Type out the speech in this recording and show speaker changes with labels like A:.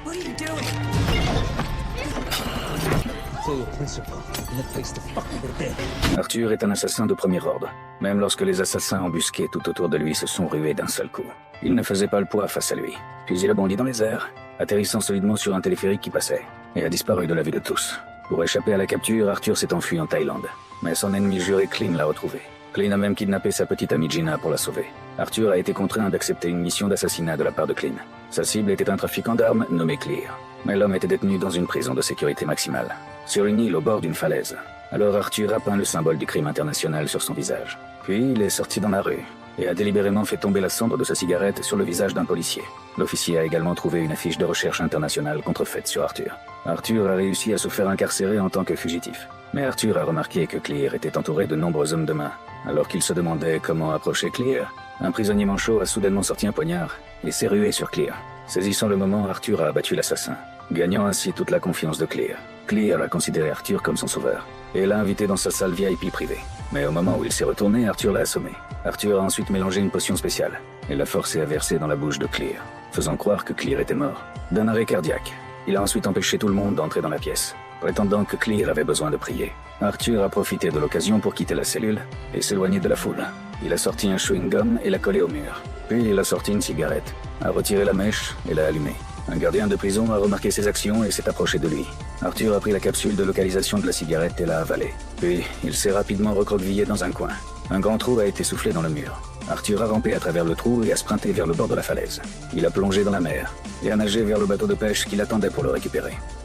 A: What are you doing?
B: Tell your principal, and it takes the fucking dead.
C: Arthur est un assassin de premier ordre, même lorsque les assassins embusqués tout autour de lui se sont rués d'un seul coup. Il ne faisait pas le poids face à lui. Puis il a bondi dans les airs, atterrissant solidement sur un téléphérique qui passait, et a disparu de la vue de tous. Pour échapper à la capture, Arthur s'est enfui en Thaïlande. Mais son ennemi juré Clint l'a retrouvé. Clint a même kidnappé sa petite amie Gina pour la sauver. Arthur a été contraint d'accepter une mission d'assassinat de la part de Clint. Sa cible était un trafiquant d'armes nommé Clear. Mais l'homme était détenu dans une prison de sécurité maximale, sur une île au bord d'une falaise. Alors Arthur a peint le symbole du crime international sur son visage. Puis il est sorti dans la rue, et a délibérément fait tomber la cendre de sa cigarette sur le visage d'un policier. L'officier a également trouvé une affiche de recherche internationale contrefaite sur Arthur. Arthur a réussi à se faire incarcérer en tant que fugitif. Mais Arthur a remarqué que Clear était entouré de nombreux hommes de main. Alors qu'il se demandait comment approcher Clear, un prisonnier manchot a soudainement sorti un poignard et s'est rué sur Clear. Saisissant le moment, Arthur a abattu l'assassin, gagnant ainsi toute la confiance de Clear. Clear a considéré Arthur comme son sauveur et l'a invité dans sa salle VIP privée. Mais au moment où il s'est retourné, Arthur l'a assommé. Arthur a ensuite mélangé une potion spéciale et l'a forcé à verser dans la bouche de Clear, faisant croire que Clear était mort d'un arrêt cardiaque. Il a ensuite empêché tout le monde d'entrer dans la pièce, prétendant que Clear avait besoin de prier. Arthur a profité de l'occasion pour quitter la cellule et s'éloigner de la foule. Il a sorti un chewing-gum et l'a collé au mur. Puis il a sorti une cigarette, a retiré la mèche et l'a allumée. Un gardien de prison a remarqué ses actions et s'est approché de lui. Arthur a pris la capsule de localisation de la cigarette et l'a avalée. Puis il s'est rapidement recroquevillé dans un coin. Un grand trou a été soufflé dans le mur. Arthur a rampé à travers le trou et a sprinté vers le bord de la falaise. Il a plongé dans la mer et a nagé vers le bateau de pêche qui l'attendait pour le récupérer.